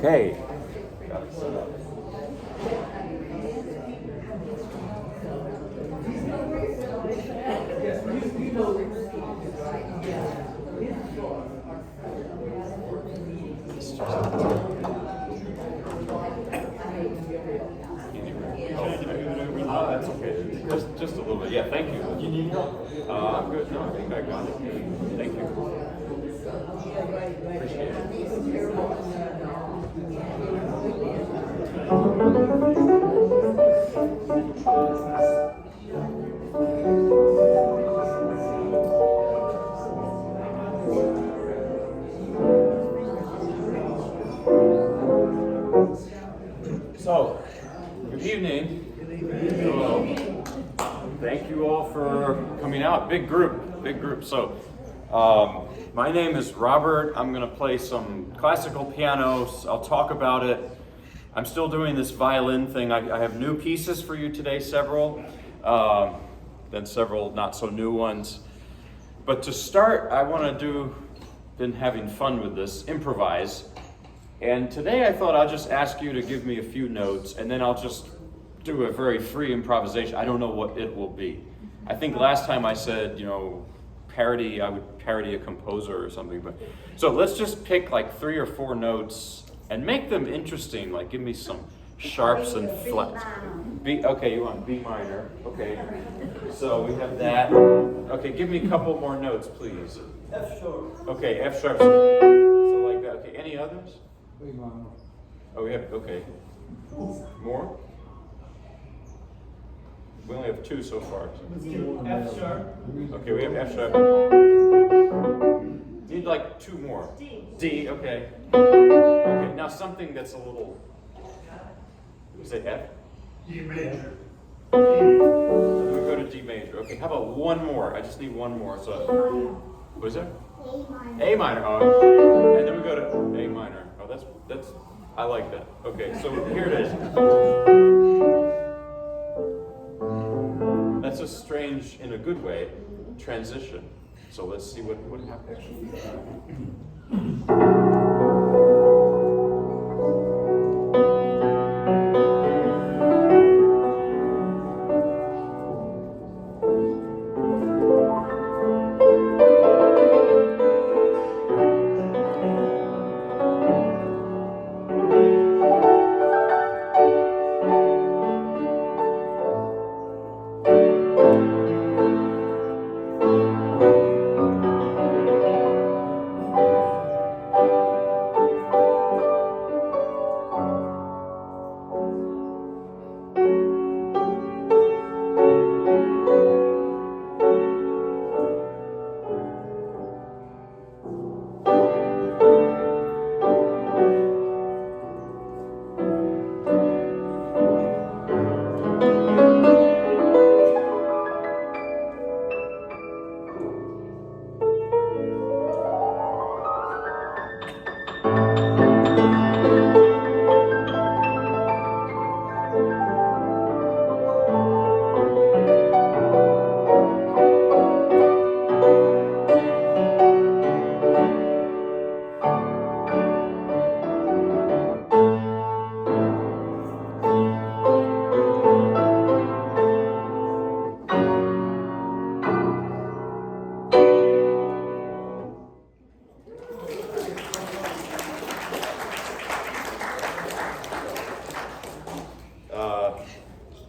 Okay. Got it set up. That's okay. Just a little bit. Yeah, thank you. You need help? I'm good. No, I think I got it. Thank you. Appreciate it. So, good evening. Hello. Thank you all for coming out. Big group. So, my name is Robert. I'm going to play some classical piano. I'll talk about it. I'm still doing this violin thing. I have new pieces for you today, several, then several not so new ones. But to start, I want to been having fun with this, improvise. And today I thought I'll just ask you to give me a few notes, and then I'll just do a very free improvisation. I don't know what it will be. I think last time I said, I would parody a composer or something. But so let's just pick like 3 or 4 notes and make them interesting. Like give me some sharps and flats. Okay, you want B minor. Okay. So we have that. Okay, give me a couple more notes, please. F sharp. Okay, F sharp. So like that. Okay, any others? B minor. Oh, we have, okay. More? We only have 2 so far. F sharp. Okay, we have F sharp. Need like 2 more. D, okay. Okay, now something that's a little, you say F? D major. Then we go to D major. Okay, how about one more? I just need one more. So, what is it? A minor. Oh, and then we go to A minor. Oh, that's, I like that. Okay, so here it is. That's a strange, in a good way, transition. So let's see what happens.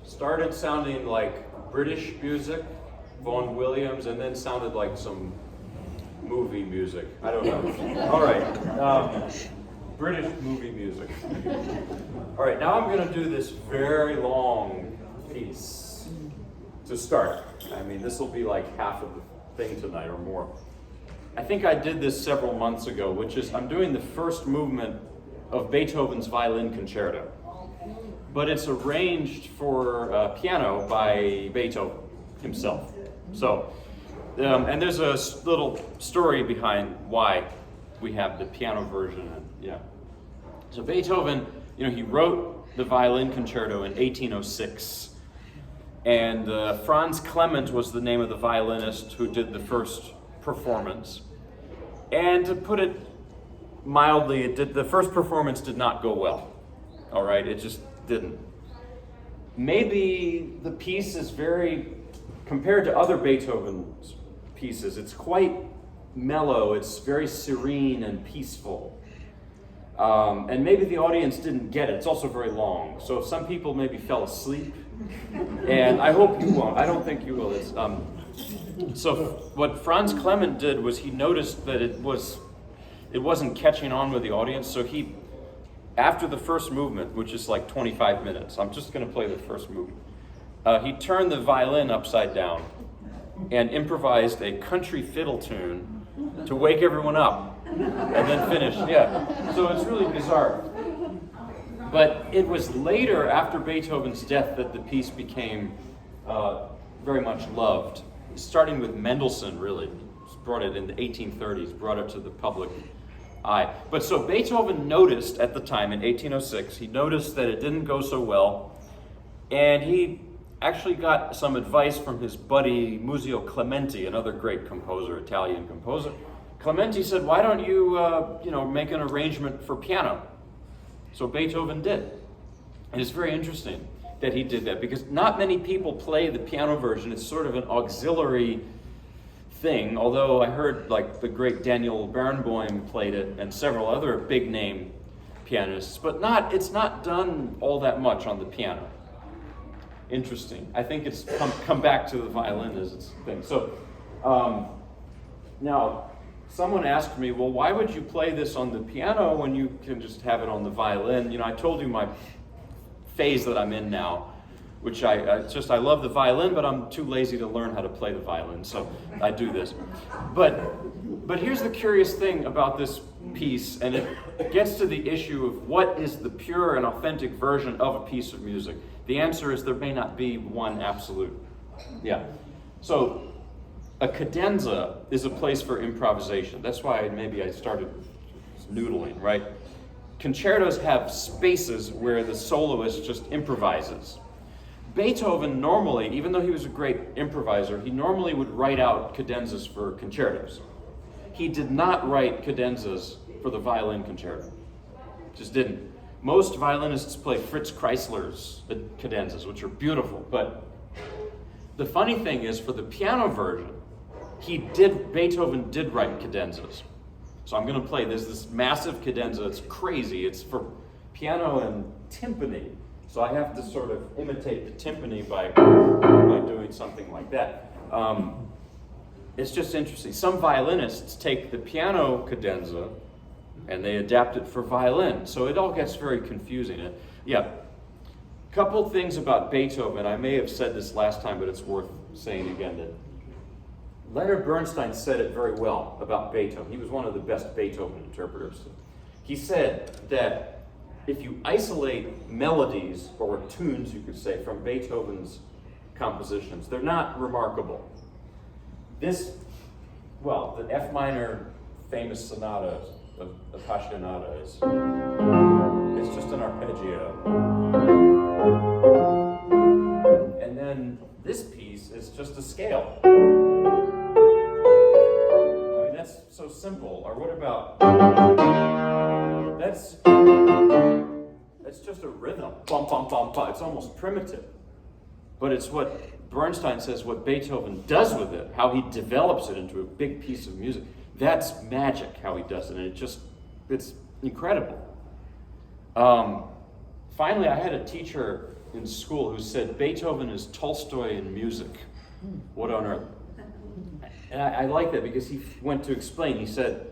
Started sounding like British music, Vaughan Williams, and then sounded like some movie music. I don't know. All right, British movie music. All right, now I'm going to do this very long piece to start. I mean, this will be like half of the thing tonight or more. I think I did this several months ago, which is I'm doing the first movement of Beethoven's Violin Concerto. But it's arranged for piano by Beethoven himself. So, and there's a little story behind why we have the piano version. Yeah. So Beethoven, he wrote the Violin Concerto in 1806. And Franz Clement was the name of the violinist who did the first performance. And to put it mildly, the first performance did not go well. All right, it just didn't. Maybe the piece is compared to other Beethoven pieces, it's quite mellow, it's very serene and peaceful. And maybe the audience didn't get it. It's also very long. So some people maybe fell asleep. And I hope you won't. I don't think you will. So what Franz Clement did was he noticed that it wasn't catching on with the audience. So after the first movement, which is like 25 minutes, I'm just going to play the first movement. He turned the violin upside down and improvised a country fiddle tune to wake everyone up. And then finish, yeah. So it's really bizarre. But it was later, after Beethoven's death, that the piece became very much loved. Starting with Mendelssohn, really. Brought it in the 1830s, brought it to the public eye. But so Beethoven noticed at the time, in 1806, he noticed that it didn't go so well. And he actually got some advice from his buddy Muzio Clementi, another great composer, Italian composer. Clementi said, why don't you, make an arrangement for piano? So Beethoven did. And it's very interesting that he did that because not many people play the piano version. It's sort of an auxiliary thing, although I heard like the great Daniel Barenboim played it and several other big name pianists, but it's not done all that much on the piano. Interesting. I think it's come back to the violin as its thing. So now, someone asked me, well, why would you play this on the piano when you can just have it on the violin? I told you my phase that I'm in now, which I love the violin, but I'm too lazy to learn how to play the violin, so I do this. But here's the curious thing about this piece, and it gets to the issue of what is the pure and authentic version of a piece of music. The answer is there may not be one absolute. Yeah. So a cadenza is a place for improvisation. That's why maybe I started noodling, right? Concertos have spaces where the soloist just improvises. Beethoven normally, even though he was a great improviser, he normally would write out cadenzas for concertos. He did not write cadenzas for the violin concerto. Just didn't. Most violinists play Fritz Kreisler's cadenzas, which are beautiful, but the funny thing is for the piano version, Beethoven did write cadenzas. So I'm going to play this massive cadenza. It's crazy. It's for piano and timpani. So I have to sort of imitate the timpani by doing something like that. It's just interesting. Some violinists take the piano cadenza and they adapt it for violin. So it all gets very confusing. Couple things about Beethoven. I may have said this last time, but it's worth saying again that Leonard Bernstein said it very well about Beethoven. He was one of the best Beethoven interpreters. He said that if you isolate melodies or tunes, you could say, from Beethoven's compositions, they're not remarkable. The F minor famous sonata of Appassionata it's just an arpeggio. And then this piece is just a scale. That's so simple. Or what about that's just a rhythm. Bum, bum, bum, bum. It's almost primitive. But it's what Bernstein says what Beethoven does with it, how he develops it into a big piece of music. That's magic how he does it. And it's incredible. Finally, I had a teacher in school who said Beethoven is Tolstoy in music. What on earth? And I like that because he went to explain. He said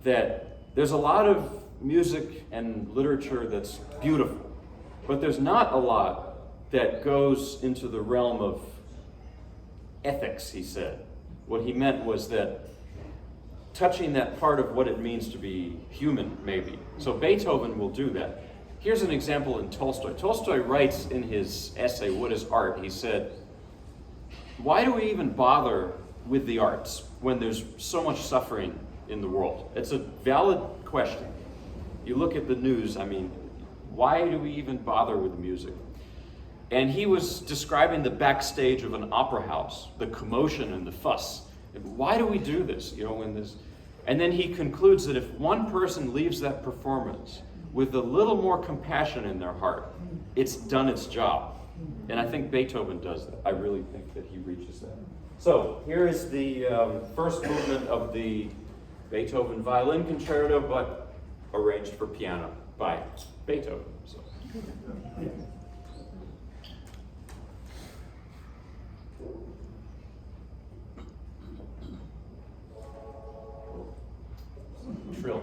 that there's a lot of music and literature that's beautiful, but there's not a lot that goes into the realm of ethics, he said. What he meant was that touching that part of what it means to be human, maybe. So Beethoven will do that. Here's an example in Tolstoy. Tolstoy writes in his essay, What is Art? He said, why do we even bother with the arts when there's so much suffering in the world? It's a valid question. You look at the news, why do we even bother with music? And he was describing the backstage of an opera house, the commotion and the fuss. Why do we do this? When And then he concludes that if one person leaves that performance with a little more compassion in their heart, it's done its job. And I think Beethoven does that. I really think that he reaches that. So here is the first movement of the Beethoven Violin Concerto, but arranged for piano by Beethoven. So. Trill.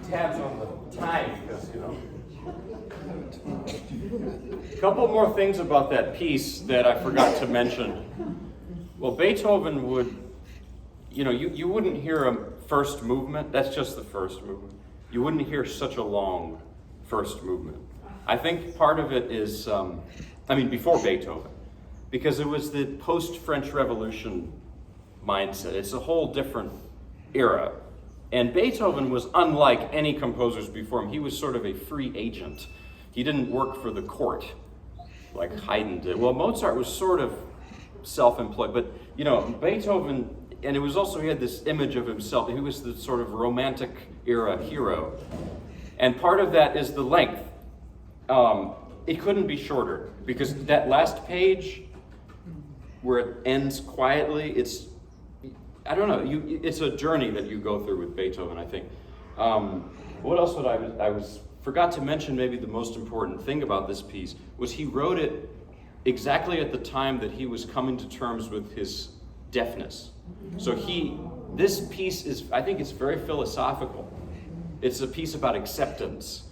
tabs on the time because, A couple more things about that piece that I forgot to mention. Well, Beethoven would, you wouldn't hear a first movement. That's just the first movement. You wouldn't hear such a long first movement. I think part of it is, before Beethoven, because it was the post-French Revolution mindset. It's a whole different era. And Beethoven was unlike any composers before him. He was sort of a free agent. He didn't work for the court like Haydn did. Well, Mozart was sort of self-employed, but Beethoven, and it was also, he had this image of himself. He was the sort of romantic era hero. And part of that is the length. It couldn't be shorter because that last page where it ends quietly, it's a journey that you go through with Beethoven, I think. What else would I forgot to mention, maybe the most important thing about this piece was he wrote it exactly at the time that he was coming to terms with his deafness. So this piece is, I think it's very philosophical. It's a piece about acceptance.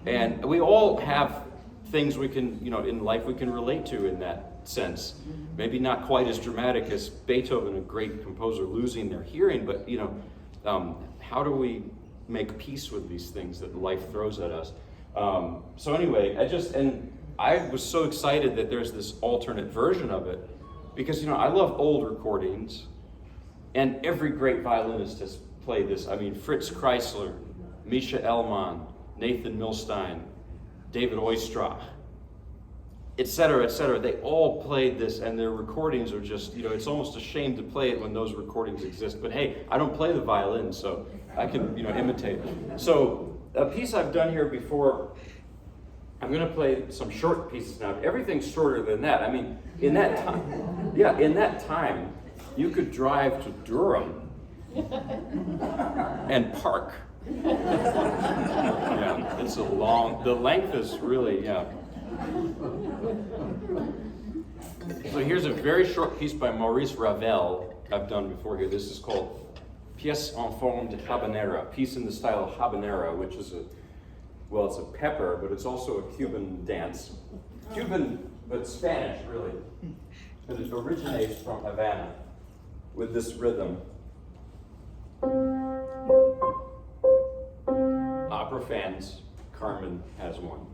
And we all have things we can, in life we can relate to in that sense. Maybe not quite as dramatic as Beethoven, a great composer, losing their hearing, but how do we make peace with these things that life throws at us? So anyway, I was so excited that there's this alternate version of it because, I love old recordings and every great violinist has played this. Fritz Kreisler, Misha Elman, Nathan Milstein, David Oistrakh, etc., etc. They all played this, and their recordings are just, it's almost a shame to play it when those recordings exist. But hey, I don't play the violin, so I can, imitate. So a piece I've done here before, I'm going to play some short pieces now. Everything's shorter than that. In that time, you could drive to Durham and park. Yeah, it's the length is really, yeah. So here's a very short piece by Maurice Ravel I've done before here. This is called Pièce en forme de habanera, piece in the style of habanera, which is it's a pepper, but it's also a Cuban dance. Cuban, but Spanish, really. And it originates from Havana with this rhythm. Opera fans, Carmen has one.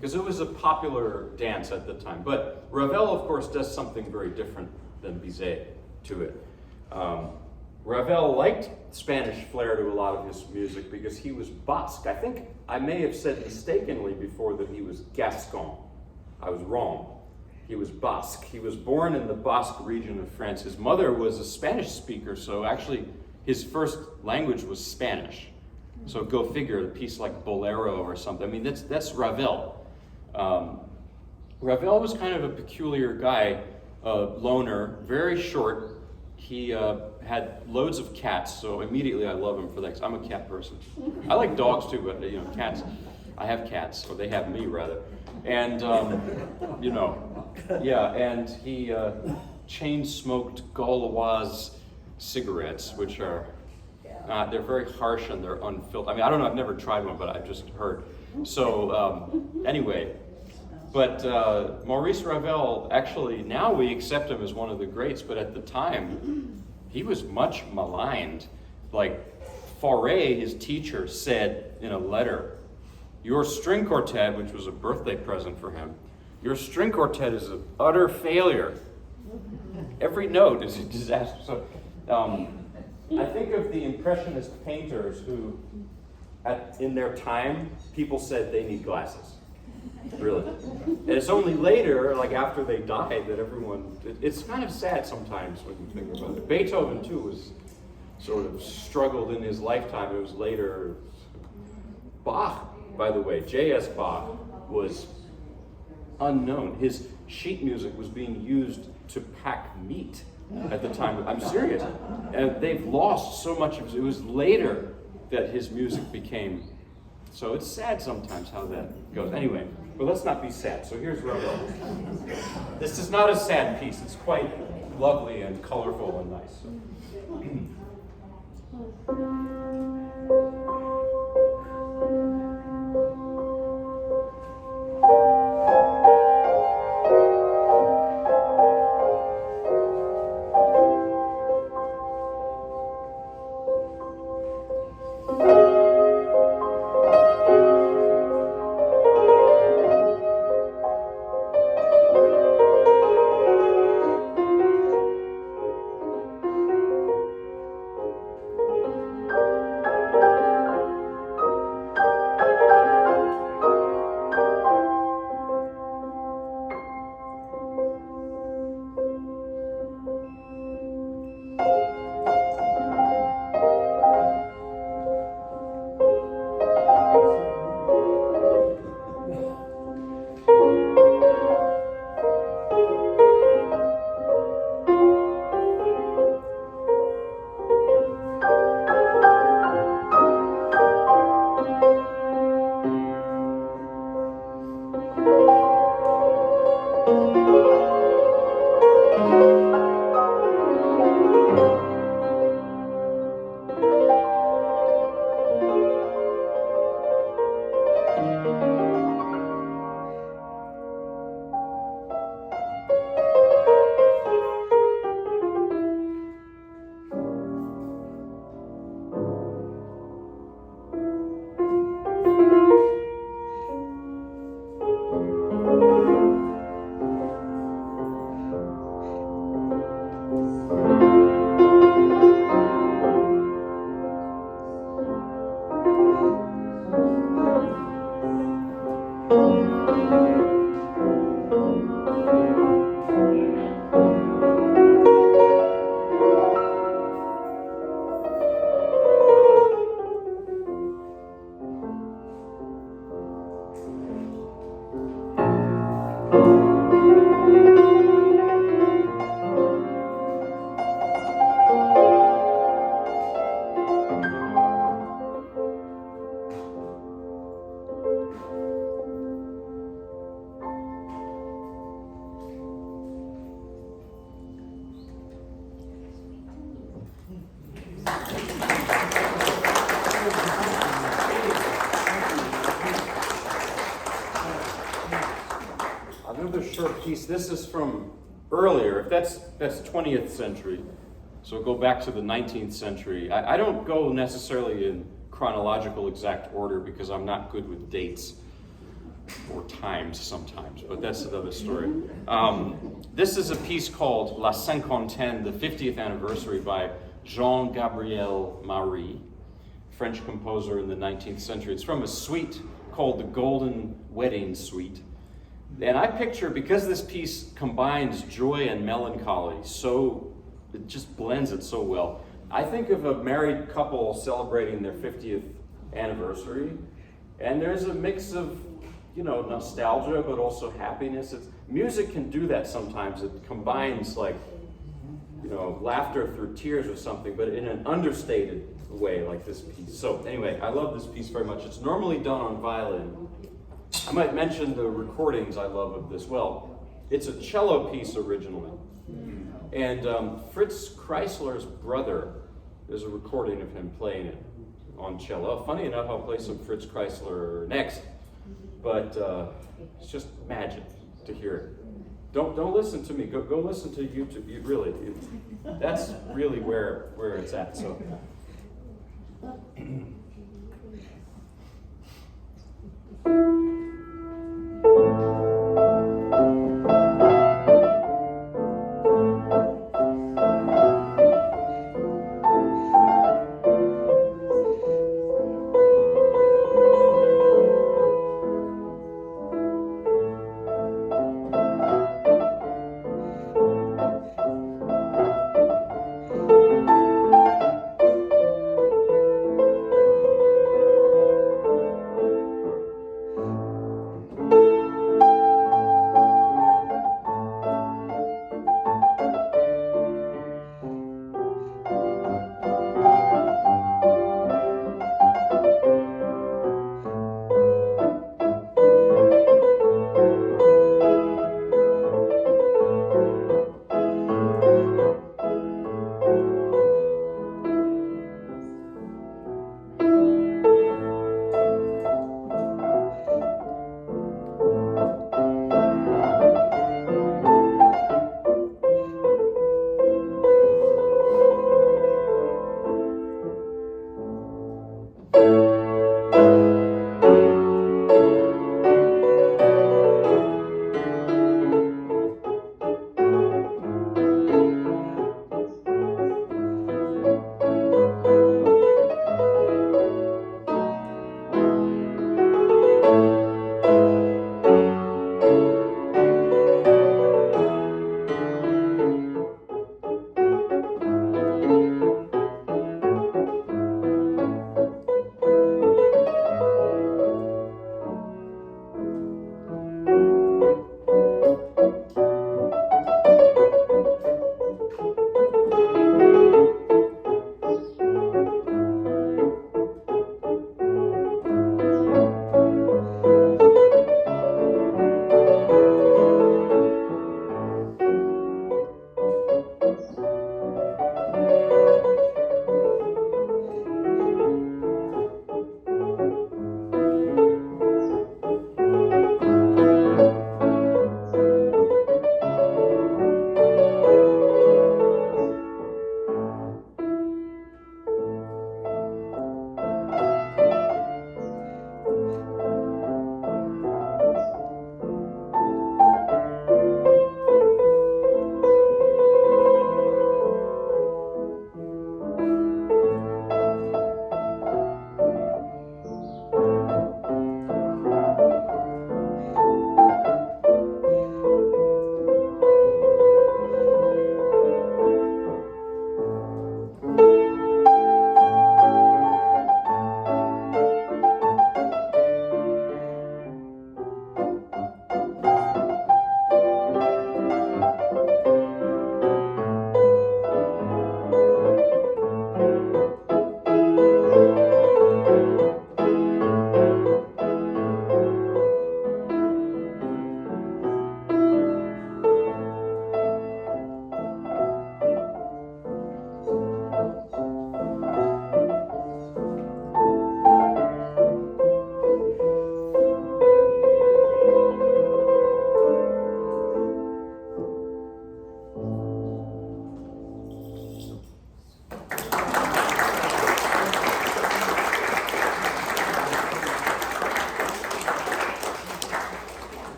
Because it was a popular dance at the time. But Ravel, of course, does something very different than Bizet to it. Ravel liked Spanish flair to a lot of his music because he was Basque. I think I may have said mistakenly before that he was Gascon. I was wrong. He was Basque. He was born in the Basque region of France. His mother was a Spanish speaker, so actually his first language was Spanish. So go figure, a piece like Bolero or something. That's Ravel. Ravel was kind of a peculiar guy, loner, very short. He had loads of cats, so immediately I love him for that, 'cause I'm a cat person. I like dogs too, but cats, I have cats, or they have me rather. And, and he chain-smoked Gauloise cigarettes, which are, they're very harsh and they're unfiltered. I don't know, I've never tried one, but I've just heard. So, anyway, but Maurice Ravel, actually, now we accept him as one of the greats, but at the time, he was much maligned. Like, Fauré, his teacher, said in a letter, "Your string quartet," which was a birthday present for him, "your string quartet is an utter failure. Every note is a disaster." So, I think of the Impressionist painters who, in their time, people said they need glasses. Really. And it's only later, like after they died, that it's kind of sad sometimes when you think about it. Beethoven, too, was sort of struggled in his lifetime. It was later. Bach, by the way, J.S. Bach was unknown. His sheet music was being used to pack meat at the time. I'm serious. And they've lost so much of it. It was later that his music became. So it's sad sometimes how that goes. Anyway, but let's not be sad. So here's Ravel. This is not a sad piece. It's quite lovely and colorful and nice. piece. This is from earlier. If that's 20th century, so go back to the 19th century. I don't go necessarily in chronological exact order because I'm not good with dates or times sometimes, but that's another story. This is a piece called La Cinquantaine, the 50th anniversary, by Jean-Gabriel Marie, French composer in the 19th century. It's from a suite called the Golden Wedding Suite. And I picture, because this piece combines joy and melancholy, so it just blends it so well. I think of a married couple celebrating their 50th anniversary, and there's a mix of, nostalgia, but also happiness. Music can do that sometimes. It combines laughter through tears or something, but in an understated way, like this piece. So anyway, I love this piece very much. It's normally done on violin. I might mention the recordings I love of this. Well, it's a cello piece originally. And Fritz Kreisler's brother, there's a recording of him playing it on cello. Funny enough, I'll play some Fritz Kreisler next. But it's just magic to hear it. Don't listen to me. Go listen to YouTube. That's really where it's at. So.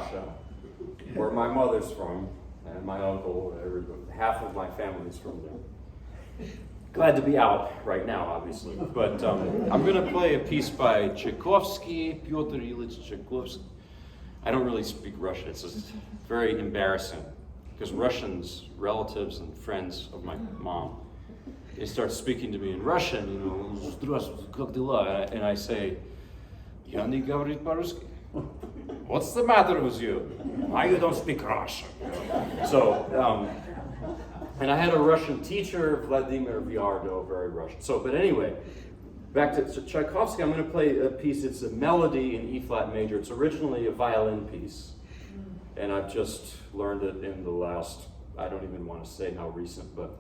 Russia, where my mother's from, and my uncle, half of my family's from there. Glad to be out right now, obviously. But I'm going to play a piece by Tchaikovsky, Pyotr Ilyich Tchaikovsky. I don't really speak Russian. It's just very embarrassing because Russians, relatives and friends of my mom, they start speaking to me in Russian, you know, "Здравствуйте, как дела?" And I say, "Я не говорю по-русски." "What's the matter with you? Why you don't speak Russian?" So, and I had a Russian teacher, Vladimir Vyardo, very Russian. So, but anyway, back to Tchaikovsky, I'm going to play a piece. It's a melody in E-flat major. It's originally a violin piece, and I've just learned it in the last, I don't even want to say how recent, but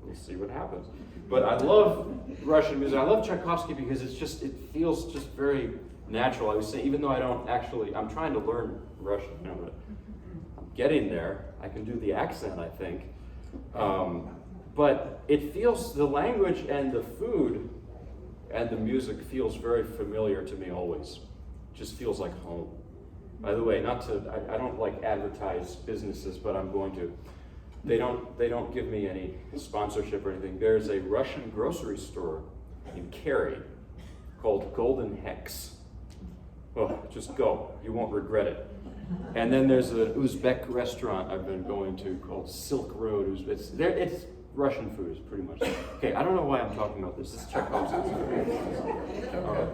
we'll see what happens. But I love Russian music. I love Tchaikovsky because it feels just very natural. I would say, even though I don't actually, I'm trying to learn Russian, you know, but I'm getting there. I can do the accent, I think. But it feels, the language and the food and the music feels very familiar to me always. It just feels like home. By the way, I don't like advertise businesses, but I'm going to. They don't give me any sponsorship or anything. There's a Russian grocery store in Cary called Golden Hex. Oh, just go. You won't regret it. And then there's an Uzbek restaurant I've been going to called Silk Road. It's Russian food, is pretty much. Okay, I don't know why I'm talking about this. This is Tchaikovsky. All right.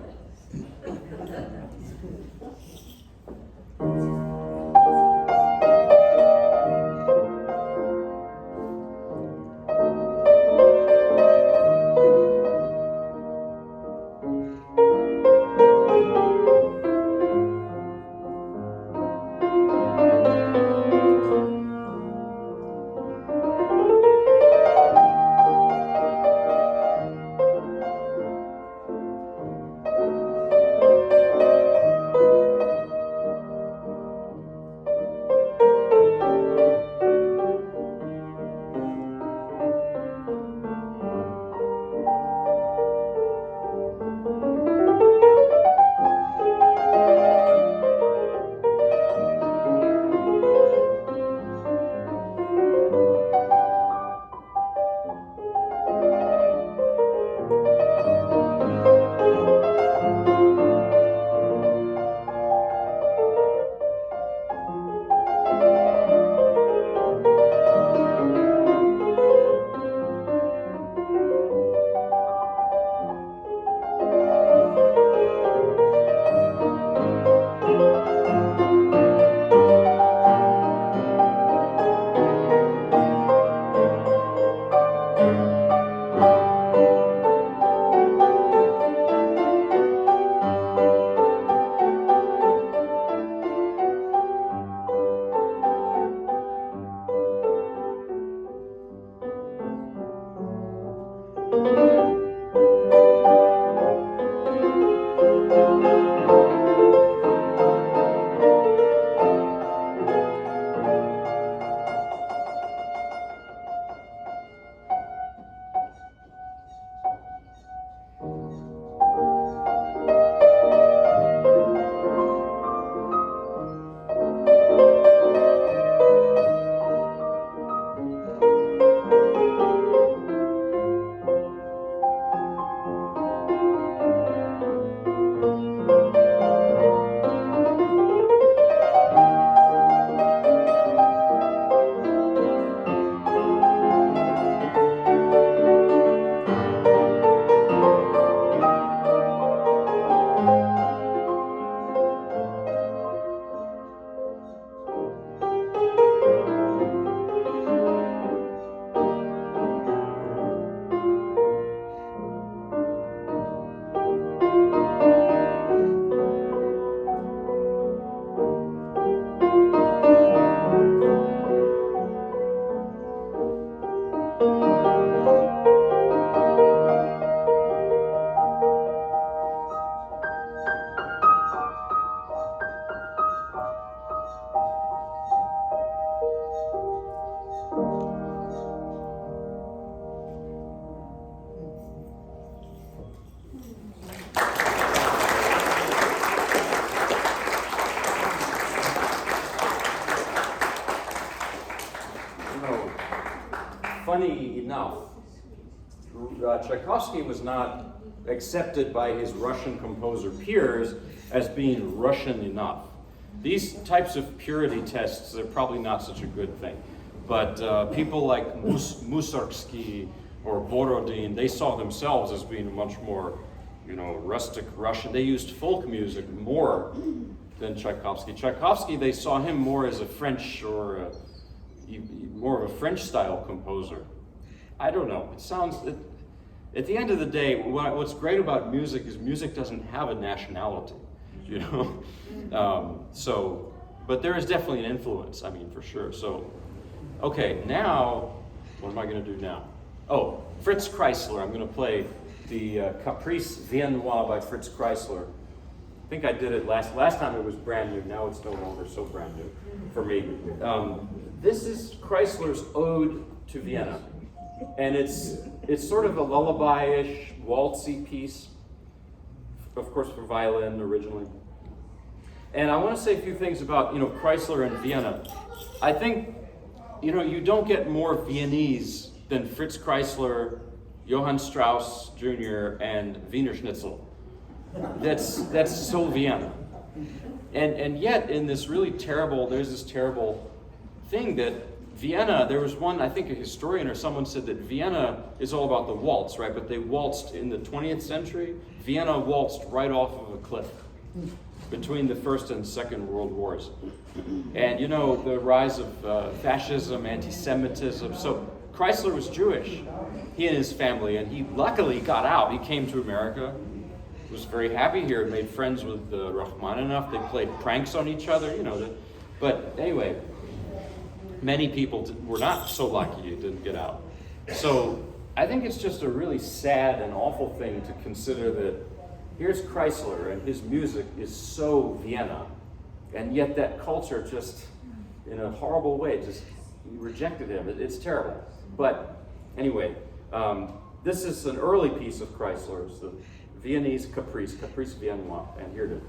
funny enough, Tchaikovsky was not accepted by his Russian composer peers as being Russian enough. These types of purity tests are probably not such a good thing. But people like Mussorgsky or Borodin, they saw themselves as being much more, rustic Russian. They used folk music more than Tchaikovsky. Tchaikovsky, they saw him more as a French or more of a French-style composer. I don't know. It sounds. At the end of the day, what's great about music is music doesn't have a nationality, but there is definitely an influence. I mean, for sure. So, okay, now what am I going to do now? Oh, Fritz Kreisler. I'm going to play the Caprice Viennois by Fritz Kreisler. I think I did it last time. It was brand new. Now it's no longer so brand new for me. This is Kreisler's Ode to Vienna. And it's sort of a lullaby-ish, waltzy piece, of course for violin originally. And I want to say a few things about, Kreisler and Vienna. I think, you don't get more Viennese than Fritz Kreisler, Johann Strauss Jr., and Wiener Schnitzel. That's so Vienna. And yet there's this terrible thing that Vienna, there was one, I think a historian or someone said that Vienna is all about the waltz, right? But they waltzed in the 20th century. Vienna waltzed right off of a cliff between the First and Second World Wars. And the rise of fascism, anti-Semitism. So Kreisler was Jewish, he and his family, and he luckily got out. He came to America, was very happy here, made friends with Rachmaninoff. They played pranks on each other, But anyway, many people were not so lucky it didn't get out. So I think it's just a really sad and awful thing to consider that here's Kreisler and his music is so Vienna, and yet that culture just, in a horrible way, just rejected him. It's terrible. But anyway, this is an early piece of Kreisler's, the Viennese Caprice Viennois, and here it is.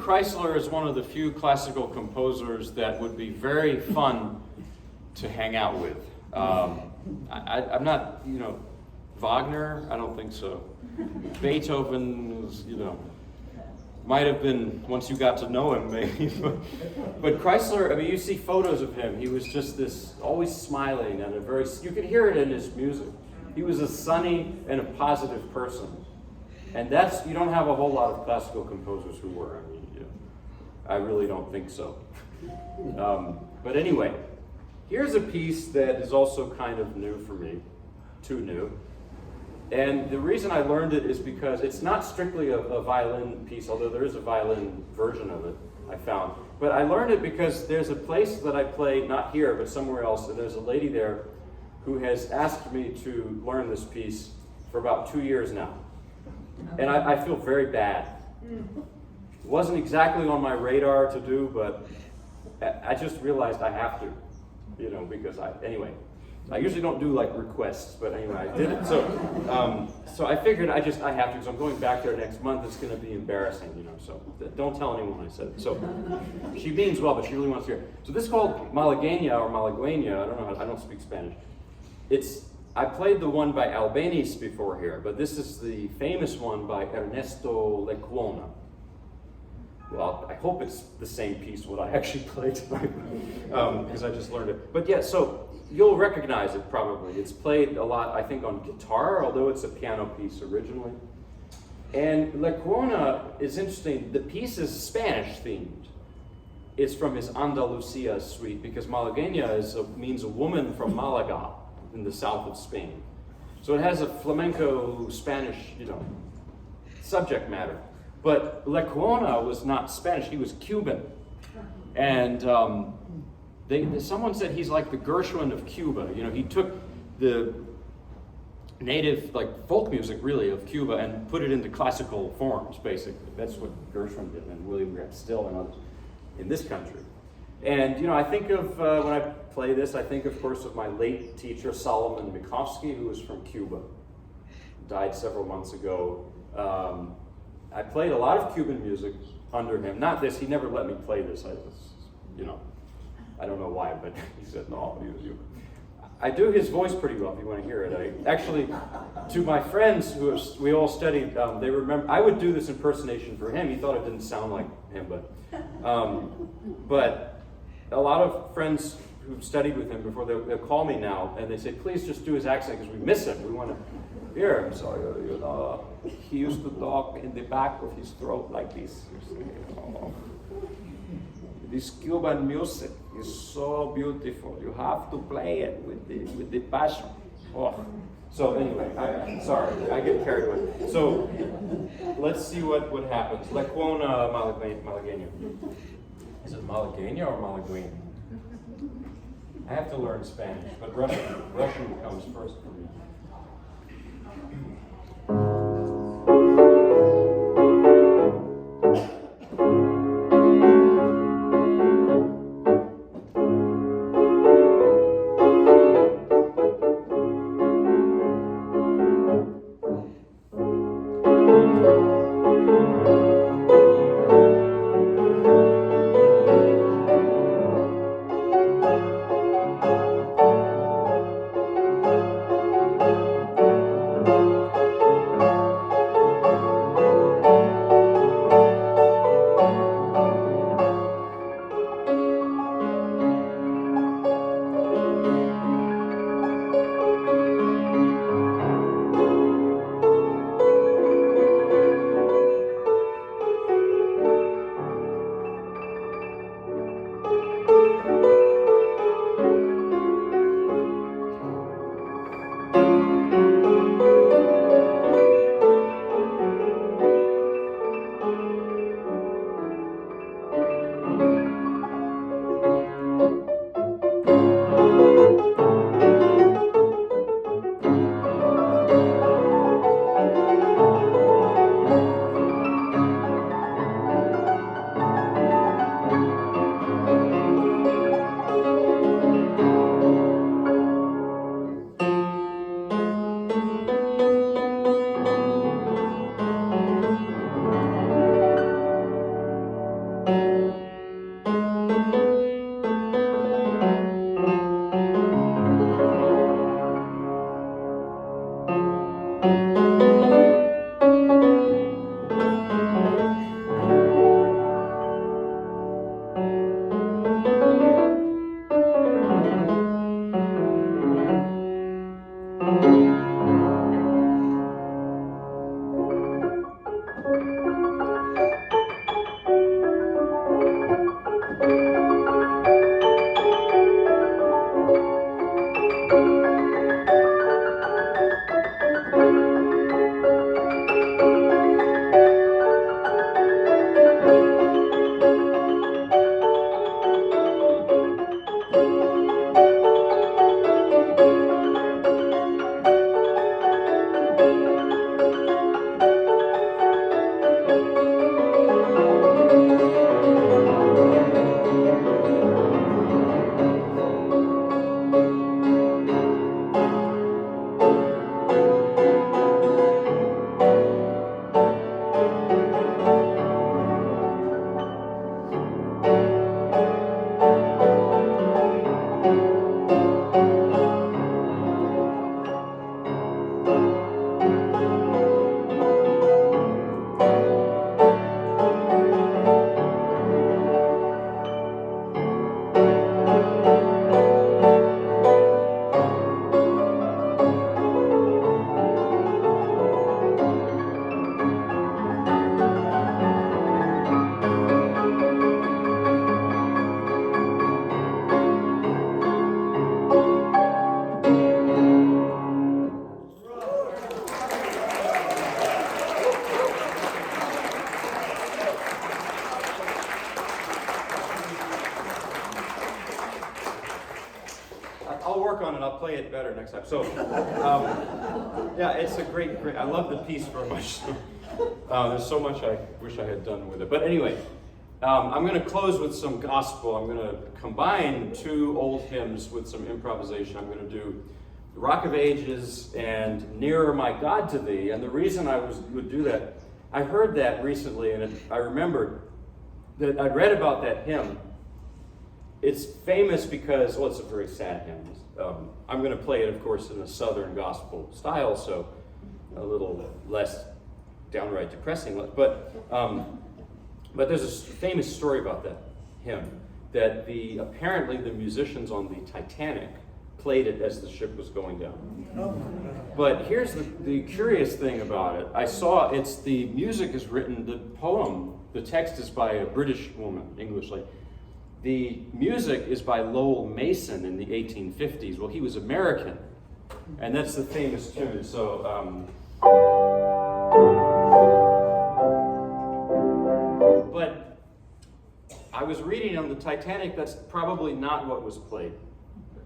Chrysler is one of the few classical composers that would be very fun to hang out with. I'm not, Wagner, I don't think so. Beethoven was, might have been once you got to know him, maybe. But Chrysler, I mean, you see photos of him. He was just this, always smiling and you could hear it in his music. He was a sunny and a positive person. And you don't have a whole lot of classical composers who were. I mean, I really don't think so. But anyway, here's a piece that is also kind of new for me, too new. And the reason I learned it is because it's not strictly a violin piece, although there is a violin version of it, I found. But I learned it because there's a place that I play, not here, but somewhere else, and there's a lady there who has asked me to learn this piece for about 2 years now. And I feel very bad. It wasn't exactly on my radar to do, but I just realized I have to, because anyway. I usually don't do like requests, but anyway, I did it. So I figured I have to, because I'm going back there next month. It's going to be embarrassing, so don't tell anyone I said it. So she means well, but she really wants to hear it. So this is called Malagueña or Malagueña. I don't speak Spanish. I played the one by Albéniz before here, but this is the famous one by Ernesto Lecuona. Well, I hope it's the same piece what I actually played tonight, because I just learned it. But yeah, so you'll recognize it probably. It's played a lot, I think, on guitar, although it's a piano piece originally. And Lecuona is interesting. The piece is Spanish themed. It's from his Andalusia suite, because Malagueña means a woman from Malaga in the south of Spain. So it has a flamenco Spanish, subject matter. But Lecuona was not Spanish, he was Cuban. And someone said he's like the Gershwin of Cuba. He took the native, folk music really of Cuba and put it into classical forms, basically. That's what Gershwin did, and William Grant Still and others in this country. And, I think of, when I play this, I think, of course, of my late teacher, Solomon Mikovsky, who was from Cuba. Died several months ago. I played a lot of Cuban music under him. Not this, he never let me play this. I don't know why, but he said, no, I do his voice pretty well, if you want to hear it. Actually, to my friends we all studied, they remember, I would do this impersonation for him. He thought it didn't sound like him, but a lot of friends who've studied with him before, they'll call me now, and they say, please just do his accent, because we miss him. We want to hear him. So, he used to talk in the back of his throat like this. This Cuban music is so beautiful. You have to play it with the passion. Oh. So anyway, sorry, I get carried away. So let's see what happens. Lecuona Malagueña. Is it Malagueña or Malagueña? I have to learn Spanish, but Russian comes first for me. I'll work on it. I'll play it better next time. So, yeah, it's a great. I love the piece very much. There's so much I wish I had done with it. But anyway, I'm going to close with some gospel. I'm going to combine two old hymns with some improvisation. I'm going to do the Rock of Ages and Nearer My God to Thee. And the reason I would do that, I heard that recently, and I remembered that I'd read about that hymn. It's famous because, well, it's a very sad hymn. I'm going to play it, of course, in a Southern gospel style, so a little less downright depressing. But there's a famous story about that hymn, that apparently the musicians on the Titanic played it as the ship was going down. But here's the curious thing about it. I saw the music is written, the poem, the text is by a British woman, English lady. The music is by Lowell Mason in the 1850s. Well, he was American, and that's the famous tune. So, but I was reading on the Titanic, that's probably not what was played.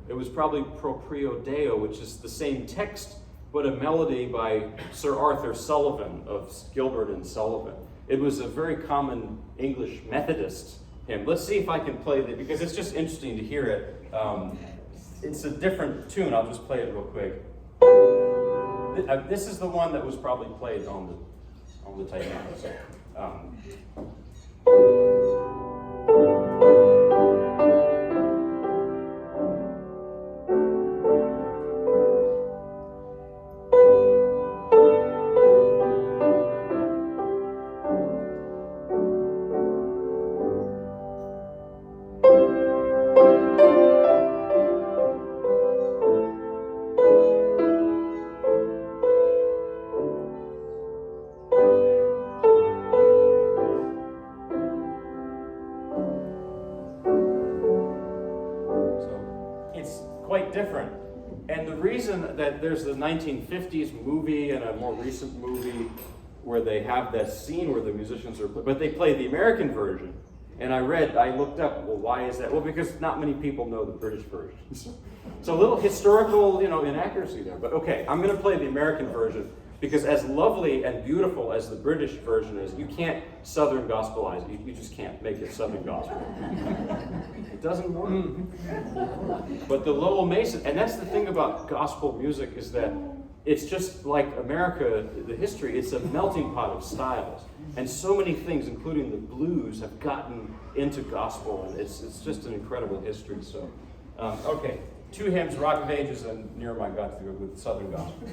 It was probably Proprio Deo, which is the same text, but a melody by Sir Arthur Sullivan of Gilbert and Sullivan. It was a very common English Methodist hymn. Let's see if I can play it, because it's just interesting to hear it. It's a different tune. I'll just play it real quick. This is the one that was probably played on the Titanic. Quite different. And the reason that there's the 1950s movie and a more recent movie where they have that scene where the musicians are, but they play the American version. And I looked up, well, why is that? Well, because not many people know the British version. So a little historical, inaccuracy there. But okay, I'm going to play the American version because as lovely and beautiful as the British version is, you can't Southern gospelize it. You just can't make it Southern gospel. It doesn't work. But the Lowell Mason, and that's the thing about gospel music, is that it's just like America, the history, it's a melting pot of styles. And so many things, including the blues, have gotten into gospel, and it's just an incredible history. So, okay, two hymns, Rock of Ages and Near My God, with Southern gospel.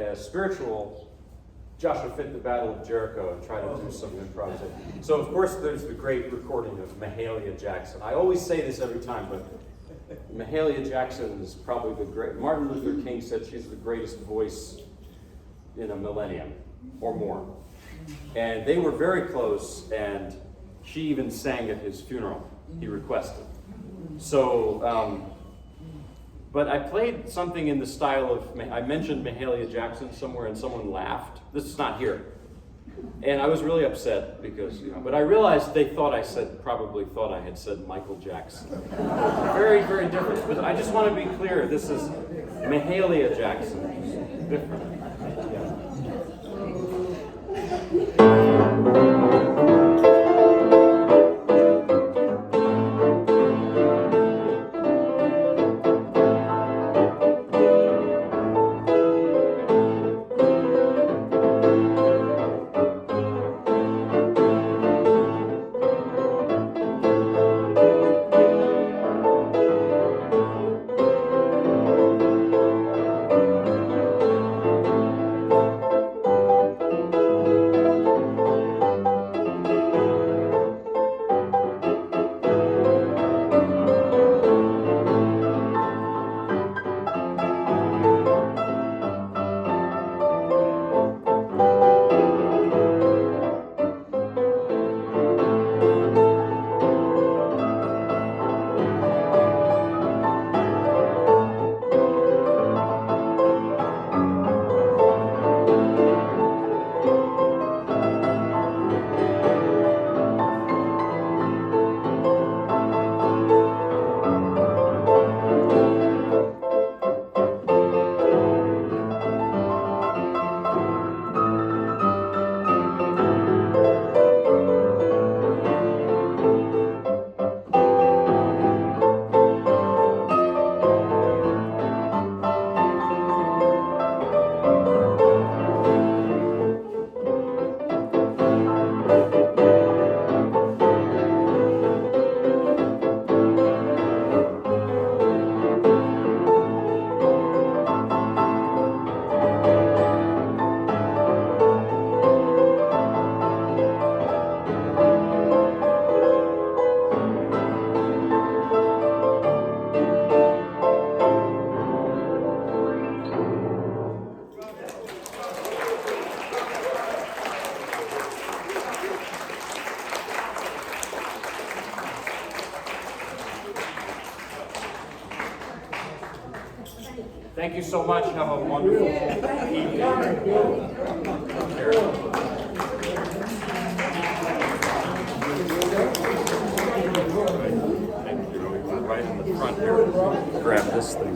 a spiritual Joshua Fit the Battle of Jericho and try to do some improvisation. So of course there's the great recording of Mahalia Jackson. I always say this every time, but Mahalia Jackson is probably the great. Martin Luther King said she's the greatest voice in a millennium or more. And they were very close, and she even sang at his funeral. He requested. So, but I played something in the style of, I mentioned Mahalia Jackson somewhere and someone laughed. This is not here. And I was really upset because, but I realized they probably thought I had said Michael Jackson. Very, very different. But I just want to be clear, this is Mahalia Jackson. Different. Thank you so much. Have a wonderful evening. Right in the front here. Grab this thing.